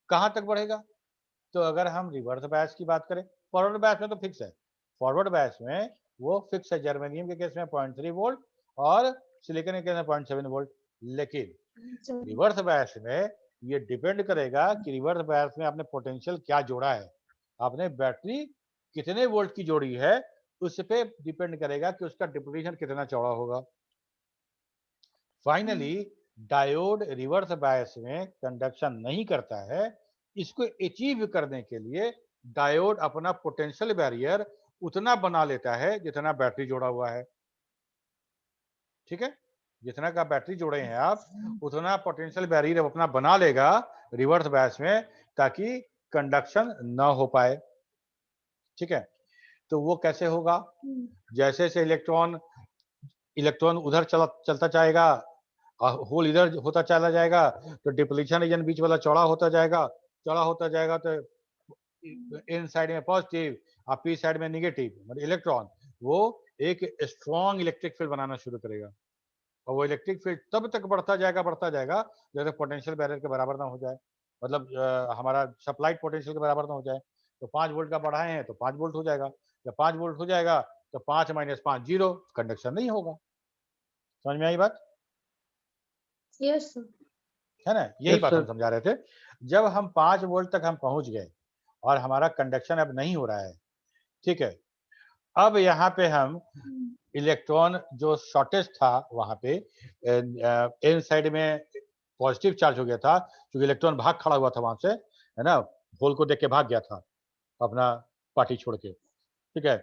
[SPEAKER 2] कहाँ तक बढ़ेगा? तो अगर हम रिवर्स बायस की बात करें, फॉरवर्ड बायस में तो फिक्स है, फॉरवर्ड बायस में वो फिक्स है, जर्मेनियम के केस में 0.3 वोल्ट और सिलिकॉन के केस में 0.7 वोल्ट। लेकिन रिवर्स बायस में ये डिपेंड करेगा कि रिवर्स बायस में आपने पोटेंशियल क्या जोड़ा है, आपने बैटरी कितने वोल्ट की जोड़ी है, उस पे डिपेंड करेगा कि उसका डिप्लीशन कितना चौड़ा होगा। फाइनली डायोड रिवर्स बायस में कंडक्शन नहीं करता है, इसको अचीव करने के लिए डायोड अपना पोटेंशियल बैरियर उतना बना लेता है जितना बैटरी जोड़ा हुआ है। ठीक है, जितना का बैटरी जोड़े हैं आप, उतना पोटेंशियल बैरियर अपना बना लेगा रिवर्स बायस में, ताकि कंडक्शन न हो पाए। ठीक है, तो वो कैसे होगा? जैसे जैसे इलेक्ट्रॉन उधर चलता जाएगा, होल इधर होता चला जाएगा, तो डिप्लीशन रीजन बीच वाला चौड़ा होता जाएगा तो इन साइड में पॉजिटिव और पी साइड में निगेटिव, मतलब इलेक्ट्रॉन वो एक स्ट्रॉन्ग इलेक्ट्रिक फील्ड बनाना शुरू करेगा। और वो इलेक्ट्रिक फील्ड तब तक बढ़ता जाएगा जब तक पोटेंशियल बैरियर के बराबर ना हो जाए, मतलब हमारा सप्लाइड पोटेंशियल के बराबर ना हो जाए। तो 5 वोल्ट का बढ़ाए हैं तो 5 वोल्ट हो जाएगा, जब 5 वोल्ट हो जाएगा तो 5 - 5 0, कंडक्शन नहीं होगा। समझ में आई बात?
[SPEAKER 6] Yes sir.
[SPEAKER 2] है ना, यही
[SPEAKER 1] Yes,
[SPEAKER 2] बात हम
[SPEAKER 1] sir.
[SPEAKER 2] समझा रहे थे। जब हम 5 वोल्ट तक हम पहुंच गए और हमारा कंडक्शन अब नहीं हो रहा है, ठीक है, अब यहाँ पे हम इलेक्ट्रॉन जो शॉर्टेज था वहां पे एन साइड में पॉजिटिव चार्ज हो गया था, क्योंकि इलेक्ट्रॉन भाग खड़ा हुआ था वहां से, है ना, होल को देख के भाग गया था अपना पार्टी छोड़ के। ठीक है,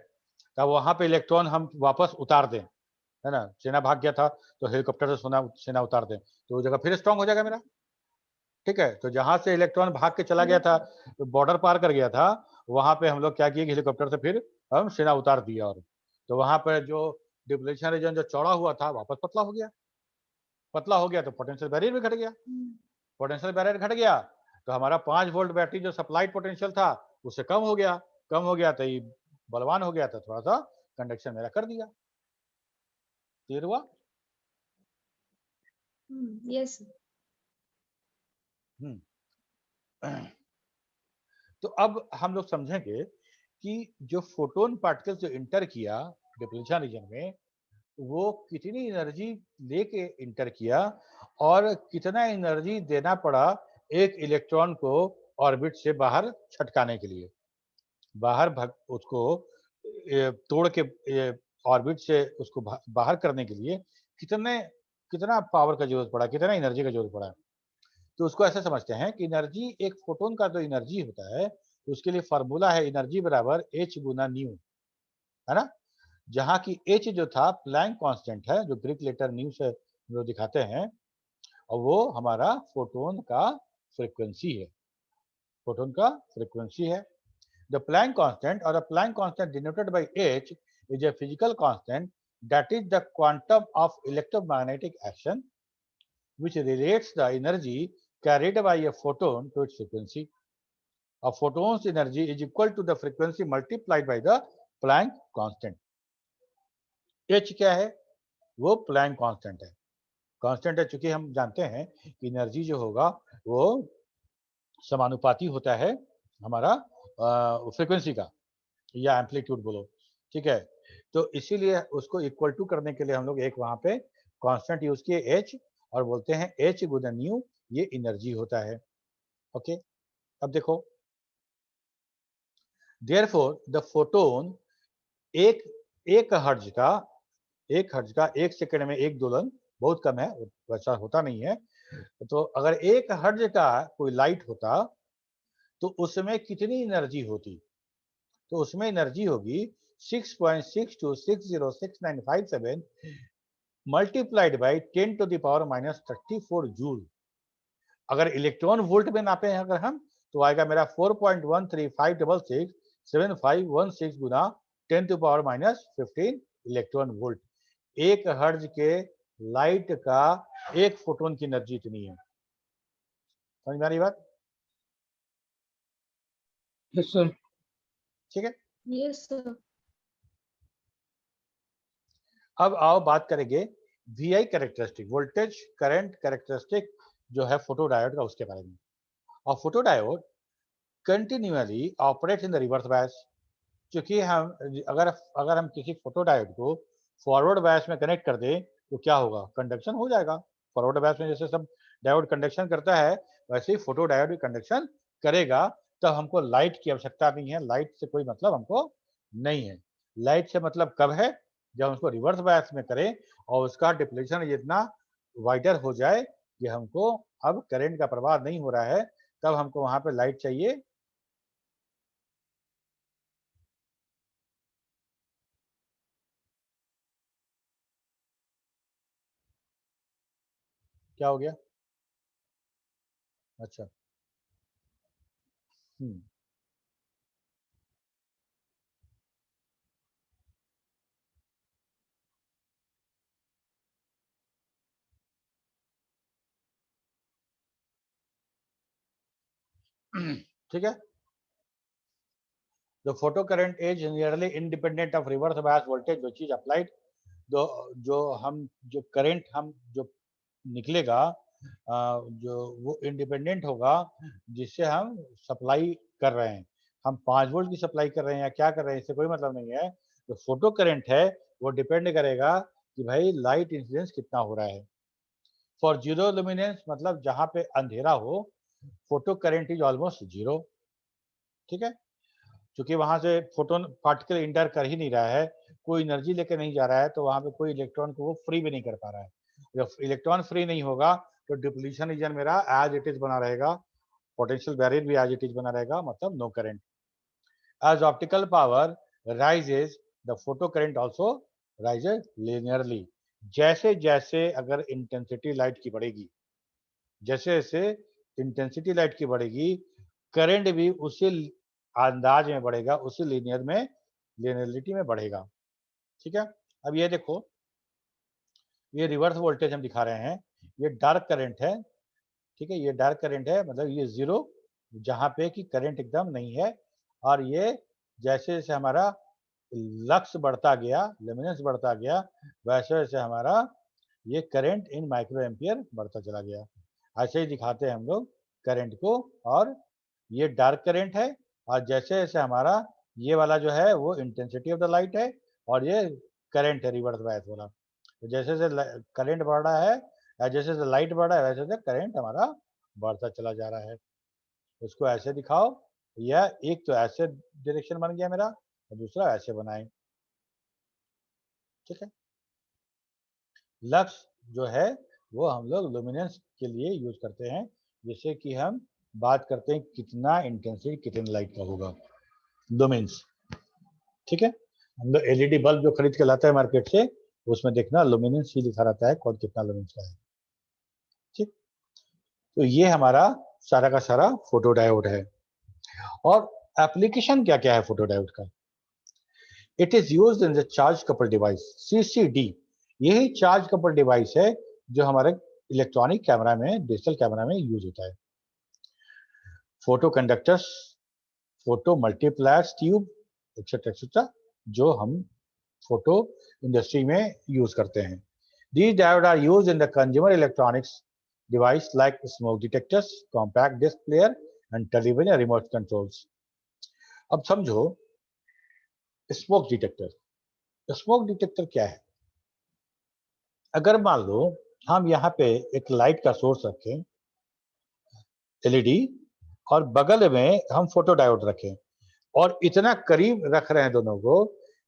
[SPEAKER 2] तब वहां पे इलेक्ट्रॉन हम वापस उतार दें, है ना, सेना भाग गया था तो हेलीकॉप्टर से सेना उतार दें, तो वो जगह फिर स्ट्रांग हो जाएगा मेरा। ठीक है, तो जहां से इलेक्ट्रॉन भाग के चला गया था, तो बॉर्डर पार कर गया था, वहां पे हम लोग क्या किए कि हेलीकॉप्टर से फिर हम सेना उतार दिया, और तो वहां पर जो डिप्लीशन रीजन जो चौड़ा हुआ था वापस पतला हो गया। पतला हो गया तो पोटेंशियल बैरियर भी घट गया। पोटेंशियल बैरियर घट गया तो हमारा 5 वोल्ट बैटरी जो सप्लाइड पोटेंशियल था उससे कम हो गया तो ये बलवान हो गया, तो थोड़ा सा कंडक्शन मेरा कर दिया। क्लियर हुआ?
[SPEAKER 6] यस।
[SPEAKER 2] तो अब हम लोग समझेंगे कि जो फोटोन पार्टिकल जो इंटर किया डिप्लीशन रीजन में, वो कितनी एनर्जी लेके इंटर किया और कितना एनर्जी देना पड़ा एक इलेक्ट्रॉन को ऑर्बिट से बाहर छटकाने के लिए, बाहर उसको तोड़ के ऑर्बिट से उसको बाहर करने के लिए कितना पावर का जरूरत पड़ा, कितना एनर्जी का जरूरत पड़ा। तो उसको ऐसे समझते हैं कि एनर्जी, एक फोटोन का जो एनर्जी होता है उसके लिए फार्मूला है एनर्जी बराबर h गुना न्यू, है ना, जहां की h जो था प्लैंक कांस्टेंट है, जो ग्रीक लेटर न्यू से जो दिखाते हैं, और वो हमारा फोटोन का फ्रीक्वेंसी है, फोटोन का फ्रीक्वेंसी है। The Planck constant or the Planck constant denoted by h is a physical constant that is the quantum of electromagnetic action which relates the energy carried by a photon to its frequency. A photon's energy is equal to the frequency multiplied by the Planck constant. h क्या है? वो Planck constant है, constant है, चूंकि हम जानते हैं कि एनर्जी जो होगा वो समानुपाती होता है हमारा फ्रीक्वेंसी का, या एम्पलीट्यूड बोलो। ठीक है, तो इसीलिए उसको इक्वल टू करने के लिए हम लोग एक वहां पे कांस्टेंट यूज किए h, और बोलते हैं h गुना न्यू, ये एनर्जी होता है। ओके, अब देखो, देयरफॉर द फोटोन, एक एक हर्ट्ज का एक सेकंड में एक दोलन बहुत कम है, वैसा होता नहीं है। तो अगर एक हर्ट्ज का कोई लाइट होता तो उसमें कितनी एनर्जी होती? तो उसमें एनर्जी होगी 6.62606957 multiplied by 10 to the power -34 joule. अगर इलेक्ट्रॉन वोल्ट में नापे हैं अगर हम, तो आएगा मेरा 4.135667 गुना 10 टू पावर -15 इलेक्ट्रॉन वोल्ट। एक हर्ट्ज के लाइट का एक फोटोन की एनर्जी इतनी है। समझ में आ रही बात?
[SPEAKER 1] Yes, sir.
[SPEAKER 2] ठीक है,
[SPEAKER 6] यस सर।
[SPEAKER 2] अब आओ बात करेंगे VI characteristic, voltage current characteristic जो है फोटो डायोड का, उसके बारे में। और photo diode continually operate in the reverse bias, क्योंकि हम अगर हम किसी फोटो डायोड को फॉरवर्ड बायस में कनेक्ट कर दें तो क्या होगा? कंडक्शन हो जाएगा। फॉरवर्ड बायस में जैसे सब डायोड कंडक्शन करता है, वैसे ही फोटो डायोड भी कंडक्शन करेगा। तब हमको लाइट की आवश्यकता नहीं है, लाइट से कोई मतलब हमको नहीं है। लाइट से मतलब कब है? जब उसको रिवर्स बायस में करें और उसका डिप्लीशन इतना वाइडर हो जाए कि हमको अब करंट का प्रवाह नहीं हो रहा है, तब हमको वहां पे लाइट चाहिए। क्या हो गया? अच्छा, ठीक है। The photo current is nearly independent of reverse bias voltage which is applied. जो करंट हम जो निकलेगा जो वो इंडिपेंडेंट होगा जिससे हम सप्लाई कर रहे हैं। हम 5 वोल्ट की सप्लाई कर रहे हैं या क्या कर रहे हैं इससे कोई मतलब नहीं है। जो फोटो करंट है वो डिपेंड करेगा कि भाई लाइट इंसिडेंस कितना हो रहा है। फॉर जीरो लुमिनेंस मतलब जहां पे अंधेरा हो photo current is almost zero. ठीक है, क्योंकि वहां से फोटोन पार्टिकल इंटर कर ही नहीं रहा है, कोई एनर्जी लेकर नहीं जा रहा है, तो वहां पे कोई इलेक्ट्रॉन को वो फ्री भी नहीं कर पा रहा है। जब इलेक्ट्रॉन फ्री नहीं होगा तो डिप्लीशन रीजन मेरा एज इट इज बना रहेगा, पोटेंशियल बैरियर भी एज इट इज बना रहेगा, मतलब no current. As optical power rises the photo current also rises linearly. जैसे जैसे अगर इंटेंसिटी लाइट की बढ़ेगी, जैसे जैसे इंटेंसिटी लाइट की बढ़ेगी करंट भी उसी अंदाज में बढ़ेगा, उसी लीनियर में लिनियरिटी में बढ़ेगा। ठीक है, अब ये देखो ये रिवर्स वोल्टेज हम दिखा रहे हैं, ये डार्क करंट है। ठीक है, ये डार्क करंट है मतलब ये जीरो जहां पे कि करंट एकदम नहीं है। और ये जैसे जैसे हमारा लक्स बढ़ता गया, लुमिनेंस बढ़ता गया, वैसे वैसे हमारा ये करंट इन माइक्रो एम्पियर बढ़ता चला गया। ऐसे ही दिखाते हैं हम लोग करंट को। और ये डार्क करंट है और जैसे जैसे हमारा ये वाला जो है वो इंटेंसिटी ऑफ द लाइट है और ये करंट है रिवर्स बायस वाला। तो जैसे जैसे करंट बढ़ रहा है या जैसे जैसे लाइट बढ़ रहा है वैसे वैसे करंट हमारा बढ़ता चला जा रहा है। उसको ऐसे दिखाओ, या एक तो ऐसे डायरेक्शन बन गया मेरा और दूसरा ऐसे बनाए। ठीक है, लक्स जो है वो हम लोग लुमिनेंस के लिए यूज करते हैं, जैसे कि हम बात करते हैं कितना इंटेंसिटी कितने लाइट का होगा, लुमेंस। ठीक है, हम लोग एलईडी बल्ब जो खरीद के लाते हैं मार्केट से उसमें देखना लुमिनेंस ही लिखा रहता है कौन कितना लुमेंस का है। ठीक, तो ये हमारा सारा का सारा फोटो डायोड है। और एप्लीकेशन क्या क्या है फोटो डायोड का? It is used in the charge couple device, CCD. यही चार्ज कपल डिवाइस है जो हमारे इलेक्ट्रॉनिक कैमरा में, डिजिटल कैमरा में यूज होता है। Photo conductors, photo multipliers tube etcetera etcetera जो हम फोटो इंडस्ट्री में यूज करते हैं। These diodes are used in the consumer electronics device like smoke detectors, compact disc player and television remote controls. अब समझो स्मोक डिटेक्टर। स्मोक डिटेक्टर क्या है? अगर मान लो हम यहाँ पे एक लाइट का सोर्स रखें एलईडी और बगल में हम फोटो डायोड रखें और इतना करीब रख रहे हैं दोनों को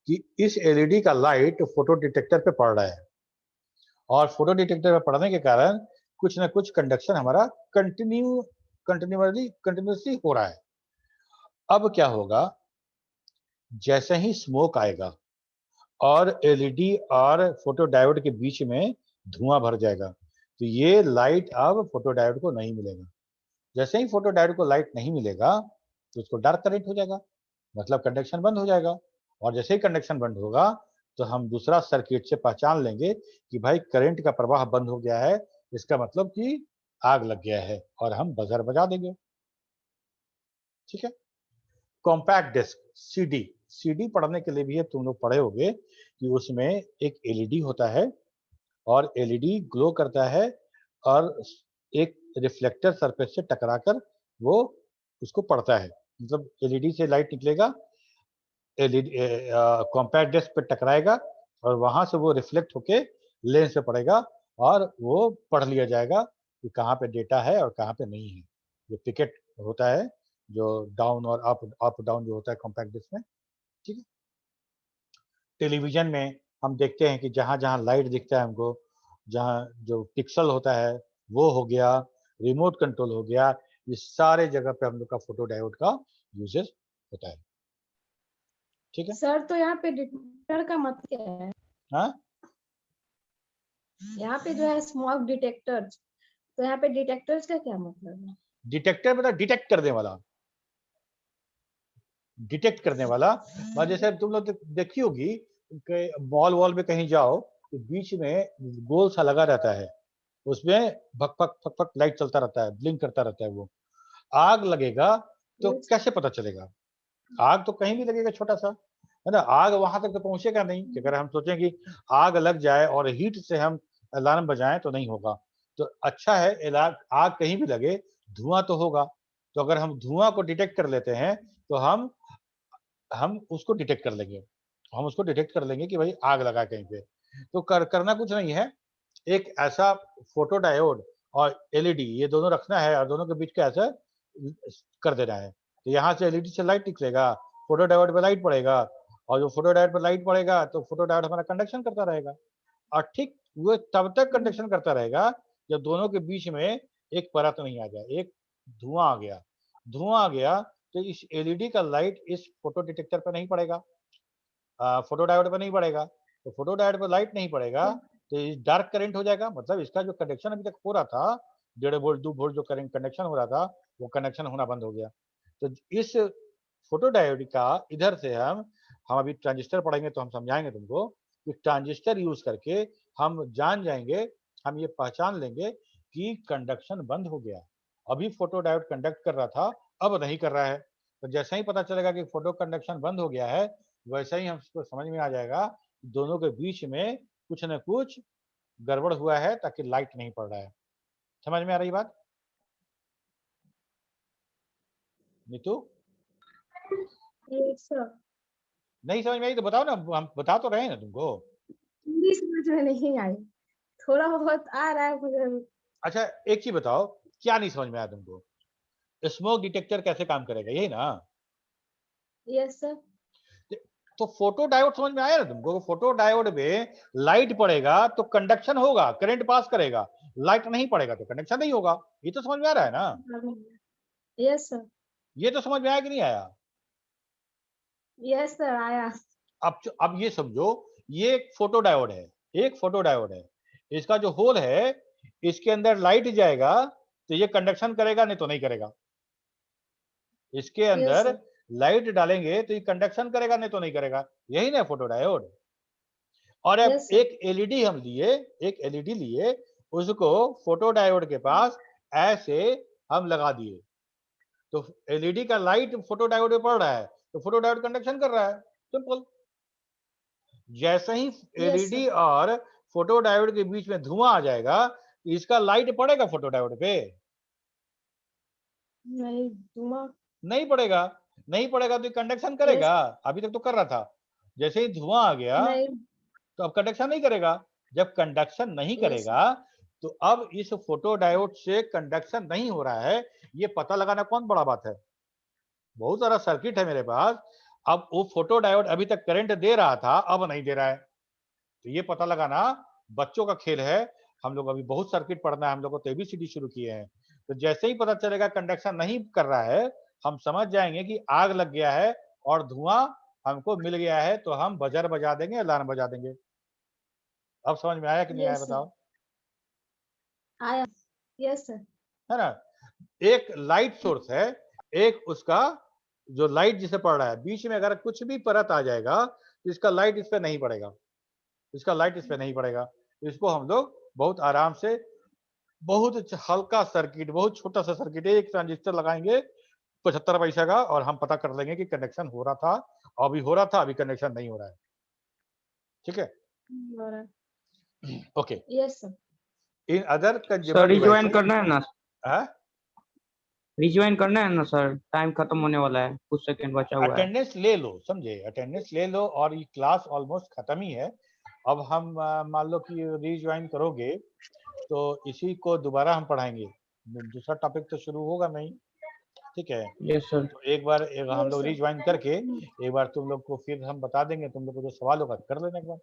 [SPEAKER 2] कि इस एलईडी का लाइट फोटो डिटेक्टर पे पड़ रहा है और फोटो डिटेक्टर पे पड़ने के कारण कुछ ना कुछ कंडक्शन हमारा कंटिन्यूसली हो रहा है। अब क्या होगा, जैसे ही स्मोक आएगा और एलईडी और फोटो डायोड के बीच में धुआं भर जाएगा तो ये लाइट अब फोटो डायोड को नहीं मिलेगा। जैसे ही फोटो डायोड को लाइट नहीं मिलेगा तो उसको डार्क करंट हो जाएगा, मतलब कंडक्शन बंद हो जाएगा। और जैसे ही कंडक्शन बंद होगा तो हम दूसरा सर्किट से पहचान लेंगे कि भाई करंट का प्रवाह बंद हो गया है, इसका मतलब कि आग लग गया है और हम बजर बजा देंगे। ठीक है, कॉम्पैक्ट डिस्क सीडी, सीडी पढ़ने के लिए भी है, तुम लोग पढ़े होंगे कि उसमें एक एलईडी होता है और एलईडी ग्लो करता है और एक रिफ्लेक्टर सरफेस से टकराकर वो उसको पढ़ता है, मतलब एलईडी से लाइट निकलेगा, एलईडी कॉम्पैक्ट डिस्क पे टकराएगा और वहां से वो रिफ्लेक्ट होके लेंस पे पड़ेगा और वो पढ़ लिया जाएगा कि कहाँ पे डेटा है और कहाँ पे नहीं है। जो पिकेट होता है जो डाउन और अप डाउन जो होता है कॉम्पैक्ट डिस्क में। ठीक है, टेलीविजन में हम देखते हैं कि जहाँ जहाँ लाइट दिखता है हमको, जहाँ जो पिक्सल होता है वो हो गया, रिमोट कंट्रोल हो गया, ये सारे जगह पे हम लोग का फोटो डायोड का यूजेस होता है। ठीक है
[SPEAKER 6] सर, तो यहाँ पे डिटेक्टर का मतलब क्या है?
[SPEAKER 2] हाँ,
[SPEAKER 6] यहाँ पे जो है स्मोक डिटेक्टर, तो यहाँ पे डिटेक्टर्स का क्या मतलब है?
[SPEAKER 2] डिटेक्टर मतलब डिटेक्ट करने वाला, डिटेक्ट करने वाला। और जैसे तुम लोग देखी होगी कि मॉल वॉल में कहीं जाओ तो बीच में गोल सा लगा रहता है, उसमें भक भक भक भक लाइट चलता रहता है, ब्लिंक करता रहता है। वो आग लगेगा तो
[SPEAKER 6] Yes.
[SPEAKER 2] कैसे पता चलेगा? आग तो कहीं भी लगेगा छोटा सा, है ना, आग वहां तक तो पहुंचेगा नहीं कि अगर हम सोचें कि आग लग जाए और हीट से हम अलार्म बजाएं तो नहीं होगा। तो अच्छा है आग कहीं भी लगे धुआं तो होगा। तो अगर हम धुआं को डिटेक्ट कर लेते हैं तो हम उसको डिटेक्ट कर लेंगे, हम उसको डिटेक्ट कर लेंगे कि भाई आग लगा कहीं पे। तो करना कुछ नहीं है, एक ऐसा फोटो डायोड और एलईडी ये दोनों रखना है और दोनों के बीच का ऐसा कर देना है। तो यहाँ से एलईडी से लाइट निकलेगा, फोटो डायोड पे लाइट पड़ेगा, और जो फोटो डायोड पे लाइट पड़ेगा तो फोटो डायोड हमारा कंडक्शन करता रहेगा। और ठीक वो तब तक कंडक्शन करता रहेगा जब दोनों के बीच में एक परत नहीं आ जाए, एक धुआं आ गया। धुआं आ गया तो इस एलईडी का लाइट इस फोटो डिटेक्टर पर नहीं पड़ेगा, फोटो डायोड पर नहीं पड़ेगा। तो फोटो डायोड पर लाइट नहीं पड़ेगा तो डार्क करंट हो जाएगा। मतलब इसका जो कंडक्शन अभी तक हो रहा था 1.5 वोल्ट 2 वोल्ट जो करंट कंडक्शन हो रहा था वो कंडक्शन होना बंद हो गया। तो इस फोटो डायोड का इधर से हम अभी ट्रांजिस्टर पढ़ेंगे तो हम समझाएंगे तुमको कि ट्रांजिस्टर यूज करके हम जान जाएंगे, हम ये पहचान लेंगे कि कंडक्शन बंद हो गया। अभी फोटो डायोड कंडक्ट कर रहा था, अब नहीं कर रहा है। तो जैसे ही पता चलेगा कि फोटो कंडक्शन बंद हो गया है वैसे ही हमको समझ में आ जाएगा दोनों के बीच में कुछ न कुछ गड़बड़ हुआ है ताकि लाइट नहीं पड़ रहा है। समझ में आ रही बात नीतू?
[SPEAKER 6] Yes, sir.
[SPEAKER 2] नहीं समझ में आई तो बताओ ना, हम बता तो रहे हैं ना तुमको।
[SPEAKER 6] हिंदी समझ में नहीं आई, थोड़ा बहुत आ रहा है मगर।
[SPEAKER 2] अच्छा एक चीज बताओ, क्या नहीं समझ में आया तुमको? स्मोक डिटेक्टर कैसे काम करेगा, यही ना?
[SPEAKER 6] Yes sir.
[SPEAKER 2] तो फोटो डायोड समझ में आया ना तुमको? फोटो डायोड में लाइट पड़ेगा तो कंडक्शन होगा, करंट पास करेगा, लाइट नहीं पड़ेगा तो कंडक्शन नहीं होगा। ये तो समझ में आ रहा है ना?
[SPEAKER 6] Yes sir.
[SPEAKER 2] ये तो समझ में आया कि नहीं आया?
[SPEAKER 6] यस सर आया।
[SPEAKER 2] अब ये समझो, ये एक फोटो डायोड है, एक फोटो डायोड है, इसका जो होल है इसके अंदर लाइट जाएगा तो ये कंडक्शन करेगा नहीं तो नहीं करेगा। इसके
[SPEAKER 6] यस
[SPEAKER 2] अंदर
[SPEAKER 6] सर।
[SPEAKER 2] लाइट डालेंगे तो ये कंडक्शन करेगा नहीं तो नहीं करेगा, यही ना फोटो डायोड। और अब
[SPEAKER 6] यस सर।
[SPEAKER 2] एक एलईडी हम लिए, एक एलईडी लिए, उसको फोटो डायोड के पास ऐसे हम लगा दिए तो एलईडी का लाइट फोटो डायोड में पड़ रहा है तो फोटो डायोड कंडक्शन कर रहा है, सिंपल। जैसे ही
[SPEAKER 6] यस
[SPEAKER 2] एलईडी
[SPEAKER 6] सर।
[SPEAKER 2] और फोटो डायोड के बीच में धुआं आ जाएगा इसका लाइट पड़ेगा फोटो डायोड पे?
[SPEAKER 6] नहीं धुआं।
[SPEAKER 2] नहीं पड़ेगा। नहीं पड़ेगा तो कंडक्शन
[SPEAKER 6] यस।
[SPEAKER 2] करेगा? अभी तक तो कर रहा था, जैसे ही धुआं आ गया
[SPEAKER 6] नहीं।
[SPEAKER 2] तो अब कंडक्शन नहीं करेगा। जब कंडक्शन नहीं
[SPEAKER 6] यस सर।
[SPEAKER 2] करेगा तो अब इस फोटो डायोड से कंडक्शन नहीं हो रहा है, ये पता लगाना कौन बड़ा बात है? बहुत सारा सर्किट है मेरे पास, अब वो फोटो डायोड अभी तक करंट दे रहा था अब नहीं दे रहा है, तो ये पता लगाना बच्चों का खेल है। हम लोग अभी बहुत सर्किट पढ़ना है, हम लोग को तो एबीसीडी शुरू किए हैं। तो जैसे ही पता चलेगा कंडक्शन नहीं कर रहा है हम समझ जाएंगे कि आग लग गया है और धुआं हमको मिल गया है, तो हम बजर बजा देंगे, अलार्म बजा देंगे। अब समझ में आया कि नहीं आया
[SPEAKER 6] यस सर
[SPEAKER 2] बताओ?
[SPEAKER 6] आया। Yes sir.
[SPEAKER 2] है ना? एक लाइट सोर्स है, एक उसका जो लाइट जिसे पड़ रहा है, बीच में अगर कुछ भी परत आ जाएगा तो इसका लाइट इस पे नहीं पड़ेगा, इसका लाइट इस पे नहीं पड़ेगा। इसको हम लोग बहुत आराम से, बहुत हल्का सर्किट, बहुत छोटा सा सर्किट है, एक ट्रांजिस्टर लगाएंगे 75 पैसा का और हम पता कर लेंगे कि कनेक्शन हो रहा था, अभी हो रहा था, अभी कनेक्शन नहीं हो रहा है। ठीक है, okay.
[SPEAKER 6] Yes sir.
[SPEAKER 2] In other
[SPEAKER 1] sir
[SPEAKER 2] consumer
[SPEAKER 1] rejoin
[SPEAKER 2] devices,
[SPEAKER 1] करना है ना? रिज्वाइन करना है ना सर? टाइम खत्म होने वाला है, कुछ सेकंड बचा हुआ है।
[SPEAKER 2] अटेंडेंस ले लो, समझे? अटेंडेंस ले लो और ये क्लास ऑलमोस्ट खत्म ही है। अब हम मान लो कि रिज्वाइन करोगे तो इसी को दोबारा हम पढ़ाएंगे, दूसरा टॉपिक तो शुरू होगा नहीं। ठीक है,
[SPEAKER 1] यस सर।
[SPEAKER 2] तो एक बार हम लोग
[SPEAKER 6] सर।
[SPEAKER 2] रिज्वाइन करके एक बार तुम लोग को फिर हम बता देंगे, तुम लोग को जो सवाल होगा कर लेना एक बार।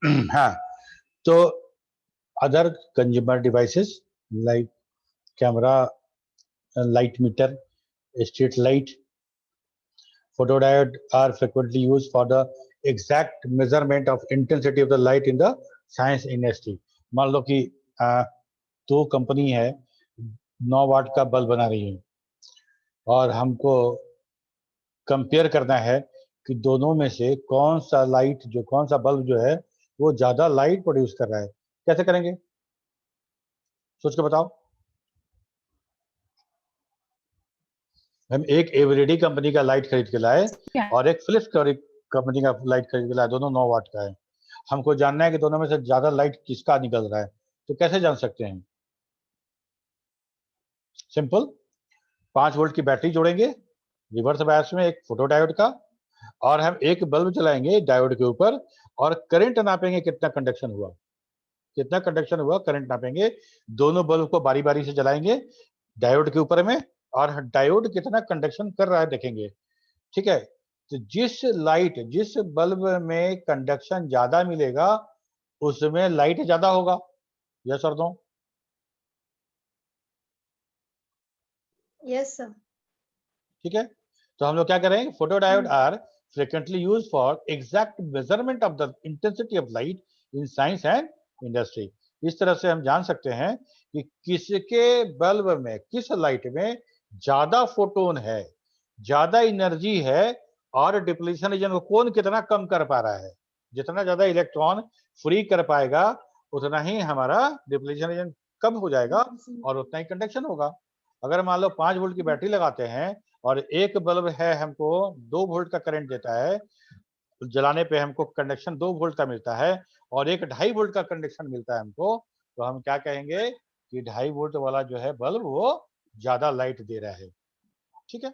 [SPEAKER 2] हाँ, तो other consumer devices like camera, light meter, street light, photodiode are frequently used for the exact measurement of intensity of the light in the science industry. मान लो कि दो कंपनी है 9 वाट का बल्ब बना रही है और हमको कंपेयर करना है कि दोनों में से कौन सा बल्ब जो है वो ज्यादा लाइट प्रोड्यूस कर रहा है। कैसे करेंगे, सोच के बताओ। हम एक एवरेडी कंपनी का लाइट खरीद के लाए और एक फिलिप्स कंपनी का लाइट खरीद के लाए, दोनों 9 वाट का है। हमको जानना है कि दोनों में से ज्यादा लाइट किसका निकल रहा है, तो कैसे जान सकते हैं? सिंपल, 5 वोल्ट की बैटरी जोड़ेंगे रिवर्स बायस में एक फोटो डायोड का, और हम एक बल्ब चलाएंगे डायोड के ऊपर और करंट नापेंगे, कितना कंडक्शन हुआ करंट नापेंगे। दोनों बल्ब को बारी बारी से जलाएंगे डायोड के ऊपर में, और डायोड कितना कंडक्शन कर रहा है देखेंगे। ठीक है, तो जिस बल्ब में कंडक्शन ज्यादा मिलेगा उसमें लाइट ज्यादा होगा। यस और नो?
[SPEAKER 6] Yes sir.
[SPEAKER 2] ठीक है, तो हम लोग क्या करेंगे, photo diode are frequently used for exact measurement of the intensity of light in science and industry. इस तरह से हम जान सकते हैं कि किसके बल्ब में, किस लाइट में ज्यादा फोटोन है, ज्यादा एनर्जी है, और डिप्लीशन रीजन को कौन कितना कम कर पा रहा है। जितना ज्यादा इलेक्ट्रॉन फ्री कर पाएगा उतना ही हमारा डिप्लीशन रीजन कम हो जाएगा और उतना ही कंडक्शन होगा। अगर मान लो 5 वोल्ट की बैटरी लगाते हैं और एक बल्ब है हमको 2 वोल्ट का करंट देता है, जलाने पे हमको कंडक्शन 2 वोल्ट का मिलता है, और एक 2.5 वोल्ट का कंडक्शन मिलता है हमको, तो हम क्या कहेंगे कि 2.5 वोल्ट वाला जो है बल्ब वो ज्यादा लाइट दे रहा है। ठीक है,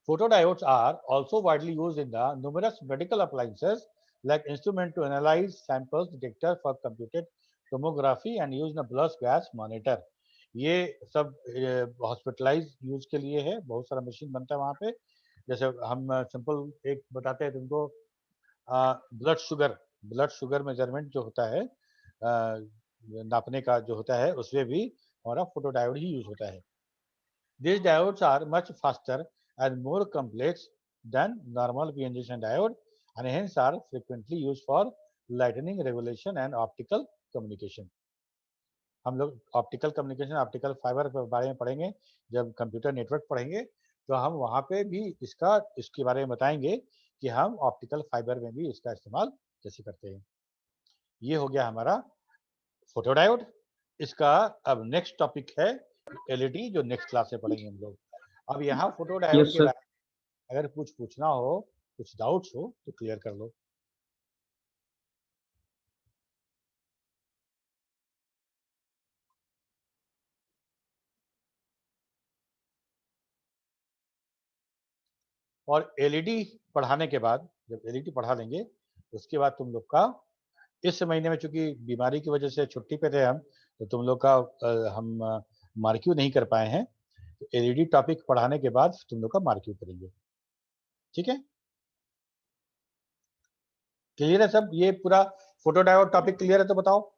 [SPEAKER 2] photodiodes are also widely used in the numerous medical appliances like instrument to analyze samples, detector for computed tomography and use in a blood gas monitor. ये सब हॉस्पिटलाइज यूज के लिए है, बहुत सारा मशीन बनता है वहाँ पे। जैसे हम सिंपल एक बताते हैं तुमको, ब्लड शुगर मेजरमेंट जो होता है, नापने का जो होता है, उसमें भी हमारा फोटोडायोड ही यूज होता है। These diodes are much faster and more complex than normal PN junction diode and hence are frequently used for lightning regulation and optical communication. हम लोग ऑप्टिकल कम्युनिकेशन, ऑप्टिकल फाइबर के बारे में पढ़ेंगे जब कंप्यूटर नेटवर्क पढ़ेंगे, तो हम वहाँ पे भी इसके बारे में बताएंगे कि हम ऑप्टिकल फाइबर में भी इसका इस्तेमाल कैसे करते हैं। ये हो गया हमारा फोटोडायोड। इसका अब नेक्स्ट टॉपिक है एलईडी, जो नेक्स्ट क्लास में पढ़ेंगे हम लोग। अब यहाँ फोटोडायोड
[SPEAKER 1] Yes,
[SPEAKER 2] के
[SPEAKER 1] sir.
[SPEAKER 2] बारे में अगर कुछ पूछना हो, कुछ डाउट्स हो तो क्लियर कर लो। और एलईडी पढ़ाने के बाद, जब एलईडी पढ़ा लेंगे उसके बाद तुम लोग का, इस महीने में चूंकि बीमारी की वजह से छुट्टी पे थे हम, तो तुम लोग का हम मार्क्यू नहीं कर पाए हैं, तो एलईडी टॉपिक पढ़ाने के बाद तुम लोग का मार्क्यू करेंगे। ठीक है, क्लियर है सब? ये पूरा फोटोडायोड टॉपिक क्लियर है तो बताओ।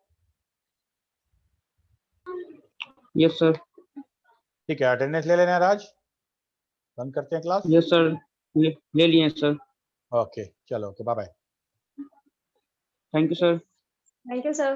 [SPEAKER 1] Yes, sir.
[SPEAKER 2] ठीक है, अटेंडेंस ले लेना राज, बंद करते हैं क्लास।
[SPEAKER 1] Yes, sir. ले लिए सर।
[SPEAKER 2] ओके, चलो, okay, bye bye.
[SPEAKER 1] Thank you sir.
[SPEAKER 6] Thank you sir.